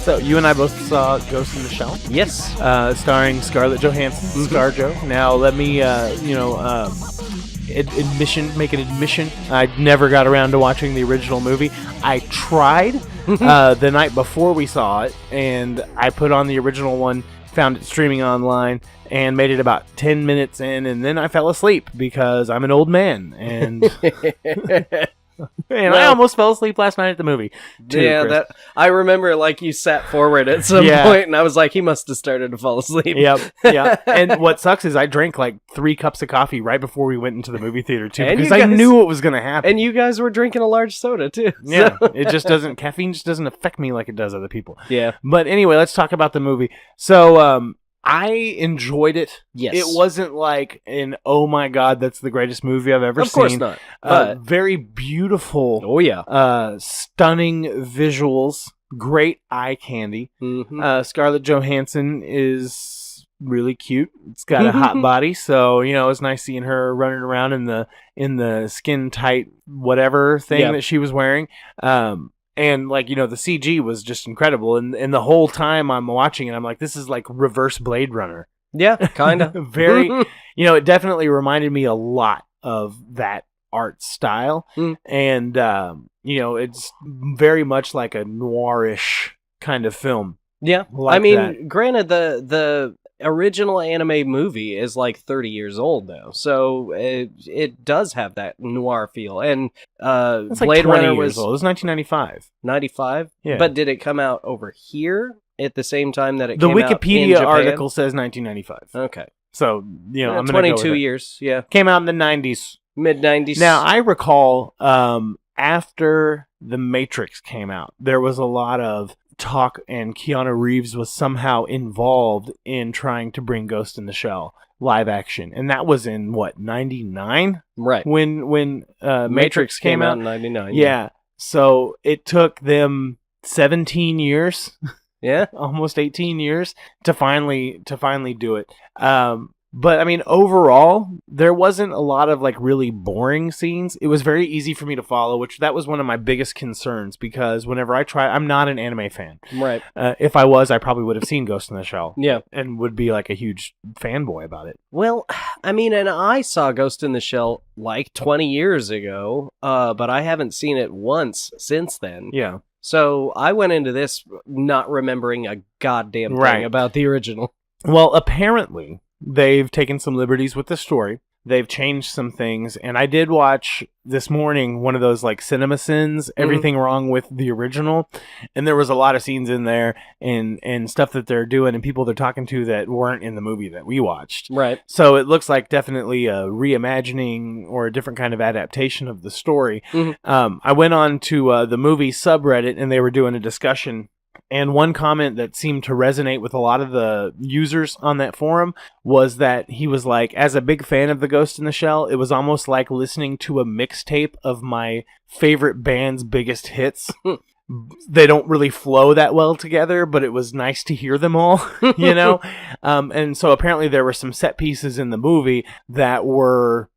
So you and I both saw Ghost in the Shell. Yes. Starring Scarlett Johansson, ScarJo. Now let me, make an admission. I never got around to watching the original movie. I tried the night before we saw it, and I put on the original one, found it streaming online, and made it about 10 minutes in, and then I fell asleep because I'm an old man, and I almost fell asleep last night at the movie. Too, I remember like you sat forward at some point, and I was like, he must have started to fall asleep. Yep. And what sucks is I drank like 3 cups of coffee right before we went into the movie theater too, because I knew what was going to happen. And you guys were drinking a large soda too. Yeah, caffeine just doesn't affect me like it does other people. Yeah. But anyway, let's talk about the movie. So, I enjoyed it. Yes. It wasn't like oh my God, that's the greatest movie I've ever seen. Of course not. Very beautiful. Oh, yeah. Stunning visuals. Great eye candy. Mm-hmm. Scarlett Johansson is really cute. It's got a hot body, so it's nice seeing her running around in the skin tight whatever thing that she was wearing. And, like, the CG was just incredible. And the whole time I'm watching it, I'm like, this is like reverse Blade Runner. Yeah, kind of. Very, it definitely reminded me a lot of that art style. And, it's very much like a noirish kind of film. Yeah. Like granted, the original anime movie is like 30 years old though, so it does have that noir feel. And it's Blade like Runner was old. It was 1995. 95. Yeah. But did it come out over here at the same time that it the came out in Wikipedia Japan? article says 1995. Okay, so I'm gonna 22 go with years. Yeah, came out in the 90s, mid 90s. Now I recall after The Matrix came out, there was a lot of talk, and Keanu Reeves was somehow involved in trying to bring Ghost in the Shell live action, and that was in what, 99, right, when Matrix came out in 99. yeah. So it took them 17 years almost 18 years to finally do it. But I mean, overall, there wasn't a lot of like really boring scenes. It was very easy for me to follow, which that was one of my biggest concerns, because whenever I'm not an anime fan. Right. If I was, I probably would have seen Ghost in the Shell. Yeah. And would be like a huge fanboy about it. Well, I mean, and I saw Ghost in the Shell like 20 years ago, but I haven't seen it once since then. Yeah. So I went into this not remembering a goddamn thing about the original. Well, apparently they've taken some liberties with the story. They've changed some things, and I did watch this morning one of those like cinema sins, everything wrong with the original, and there was a lot of scenes in there and stuff that they're doing and people they're talking to that weren't in the movie that we watched. Right. So it looks like definitely a reimagining or a different kind of adaptation of the story. I went on to the movie subreddit, and they were doing a discussion. And one comment that seemed to resonate with a lot of the users on that forum was that he was like, as a big fan of the Ghost in the Shell, it was almost like listening to a mixtape of my favorite band's biggest hits. They don't really flow that well together, but it was nice to hear them all, and so apparently there were some set pieces in the movie that were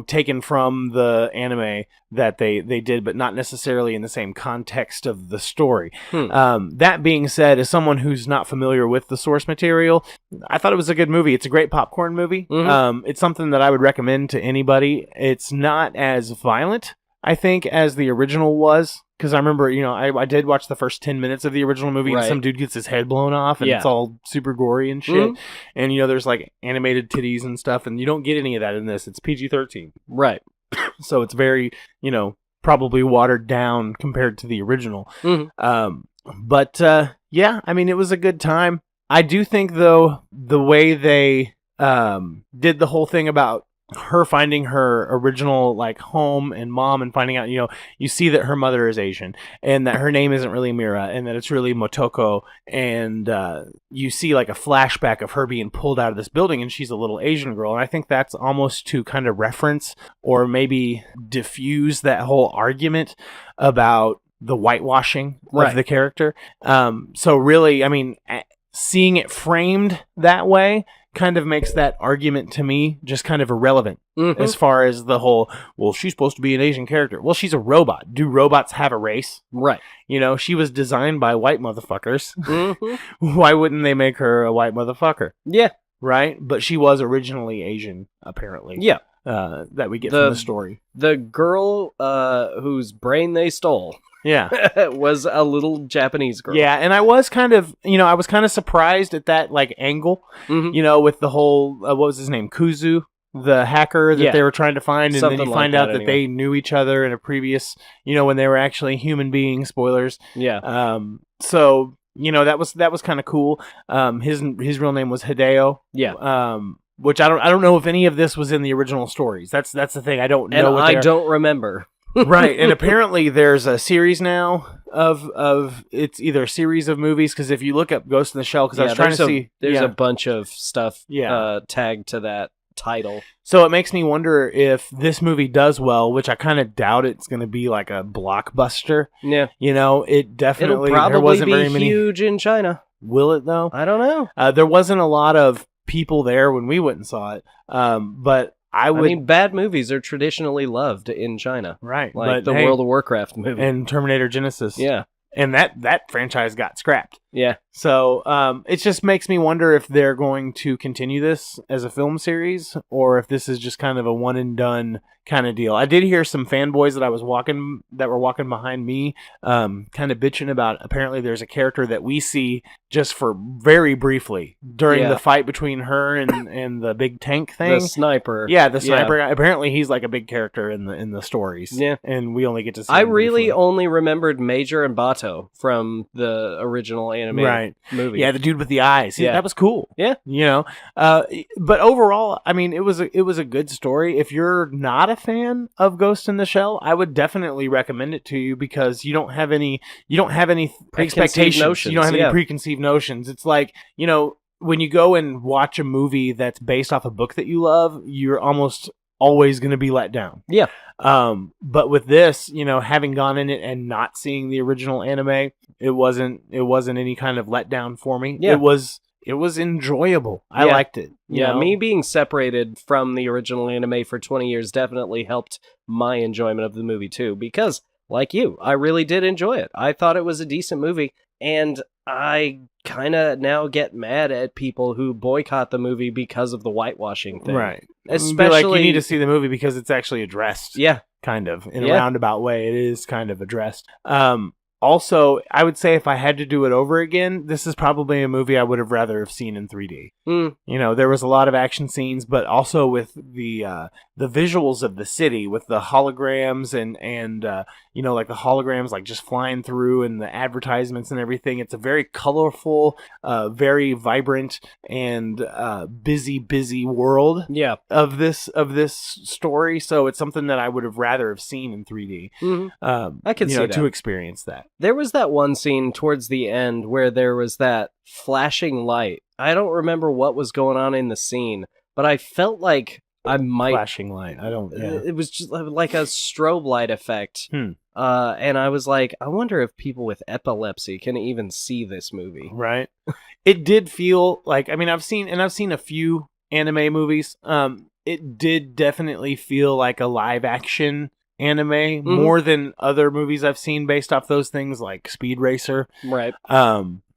taken from the anime that they did, but not necessarily in the same context of the story. That being said, as someone who's not familiar with the source material, I thought it was a good movie. It's a great popcorn movie. It's something that I would recommend to anybody. It's not as violent, I think, as the original was. Because I remember, I did watch the first 10 minutes of the original movie, and some dude gets his head blown off, and it's all super gory and shit. And, there's, like, animated titties and stuff, and you don't get any of that in this. It's PG-13. Right. So it's very, probably watered down compared to the original. But, yeah, I mean, it was a good time. I do think, though, the way they did the whole thing about her finding her original like home and mom, and finding out, you see that her mother is Asian, and that her name isn't really Mira, and that it's really Motoko, and you see like a flashback of her being pulled out of this building, and she's a little Asian girl. And I think that's almost to kind of reference or maybe diffuse that whole argument about the whitewashing of the character. So really, I mean, seeing it framed that way kind of makes that argument to me just kind of irrelevant as far as the whole, well, she's supposed to be an Asian character. Well, she's a robot. Do robots have a race? Right. You know, she was designed by white motherfuckers. Why wouldn't they make her a white motherfucker? Yeah. Right? But she was originally Asian, apparently. Yeah. That we get from the story. The girl whose brain they stole. Yeah. Was a little Japanese girl. Yeah, and I was kind of, surprised at that, like, angle, with the whole, what was his name, Kuzu, the hacker that they were trying to find, and then you find out that they knew each other in a previous, when they were actually human beings, spoilers. Yeah. So, that was kind of cool. His real name was Hideo. Yeah. Which I don't know if any of this was in the original stories. That's the thing. I don't know. And I don't remember. Right, and apparently there's a series now of it's either a series of movies, because if you look up Ghost in the Shell, because I was trying to see, there's a bunch of stuff tagged to that title. So it makes me wonder if this movie does well, which I kind of doubt it's going to be like a blockbuster. Yeah, it definitely it'll probably there wasn't be very many. Huge in China. Will it though? I don't know. There wasn't a lot of people there when we went and saw it, but. I mean, bad movies are traditionally loved in China. Right. Like the World of Warcraft movie. And Terminator Genesis. Yeah. And that franchise got scrapped. Yeah. So it just makes me wonder if they're going to continue this as a film series, or if this is just kind of a one and done kind of deal. I did hear some fanboys that were walking behind me, kind of bitching about, apparently there's a character that we see just for very briefly during the fight between her and the big tank thing. The sniper. Yeah, the sniper guy. Apparently he's like a big character in the stories. Yeah. And we only get to see I him really briefly. only remembered Major and Bato from the original anime movie. Yeah, the dude with the eyes. Yeah, that was cool. Yeah. But overall, I mean, it was a good story. If you're not a fan of Ghost in the Shell, I would definitely recommend it to you, because you don't have any expectations. Notions. You don't have any preconceived notions. It's like, when you go and watch a movie that's based off a book that you love, you're almost always going to be let down. Yeah. But with this, having gone in it and not seeing the original anime, it wasn't any kind of letdown for me. Yeah. It was enjoyable. I liked it. You know? Me being separated from the original anime for 20 years definitely helped my enjoyment of the movie too, because like you, I really did enjoy it. I thought it was a decent movie, and I kind of now get mad at people who boycott the movie because of the whitewashing thing. Right. Especially, like, you need to see the movie because it's actually addressed. Yeah. Kind of. In a roundabout way, it is kind of addressed. Also, I would say if I had to do it over again, this is probably a movie I would have rather have seen in 3D. There was a lot of action scenes, but also with the visuals of the city, with the holograms and like the holograms like just flying through, and the advertisements and everything. It's a very colorful, very vibrant and busy world. Yeah. Of this story, so it's something that I would have rather have seen in 3D. I could see that. To experience that. There was that one scene towards the end where there was that flashing light. I don't remember what was going on in the scene, but I felt like I might... Flashing light. I don't... Yeah. It was just like a strobe light effect. And I was like, I wonder if people with epilepsy can even see this movie. Right. It did feel like... I mean, I've seen a few anime movies. It did definitely feel like a live action anime more than other movies I've seen based off those things, like Speed Racer. Right.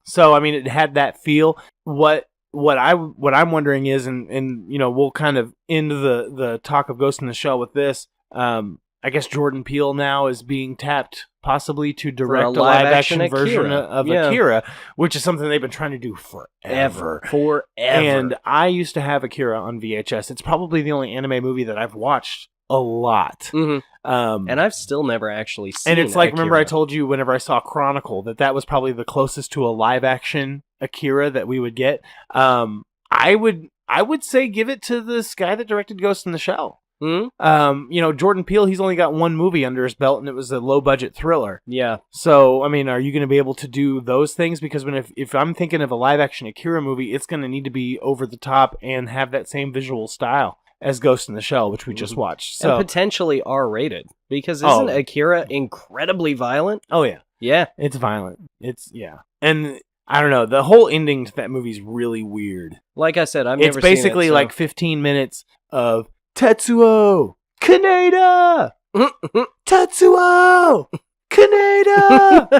So I mean, it had that feel. What I'm wondering is, and we'll kind of end the talk of Ghost in the Shell with this. I guess Jordan Peele now is being tapped possibly to direct a live action version of Akira, which is something they've been trying to do forever. And I used to have Akira on VHS. It's probably the only anime movie that I've watched a lot. And I've still never actually seen it. And it's like, Akira. remember I told you whenever I saw Chronicle that was probably the closest to a live action Akira that we would get. I would say give it to this guy that directed Ghost in the Shell. Jordan Peele, he's only got one movie under his belt, and it was a low budget thriller. Yeah. So, I mean, are you going to be able to do those things? Because if I'm thinking of a live action Akira movie, it's going to need to be over the top and have that same visual style as Ghost in the Shell, which we just watched. So, and potentially R-rated, because isn't Akira incredibly violent? Oh, yeah. Yeah. It's violent. And I don't know. The whole ending to that movie is really weird. Like I said, It's basically like 15 minutes of Tetsuo, Kaneda, Tetsuo, Kaneda.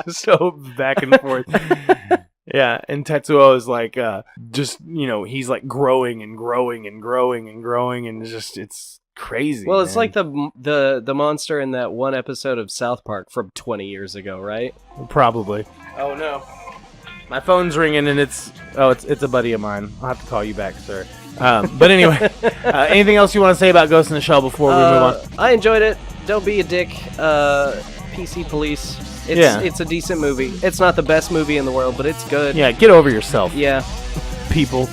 Just so back and forth. Yeah, and Tetsuo is like, just, he's like growing and growing and growing and growing, and it's crazy. Well, it's man. like the monster in that one episode of South Park from 20 years ago, right? Probably. Oh no, my phone's ringing, and it's a buddy of mine. I'll have to call you back, sir. But anyway, anything else you want to say about Ghost in the Shell before we move on? I enjoyed it. Don't be a dick. PC Police. It's a decent movie. It's not the best movie in the world, but it's good. Yeah, get over yourself. Yeah. People.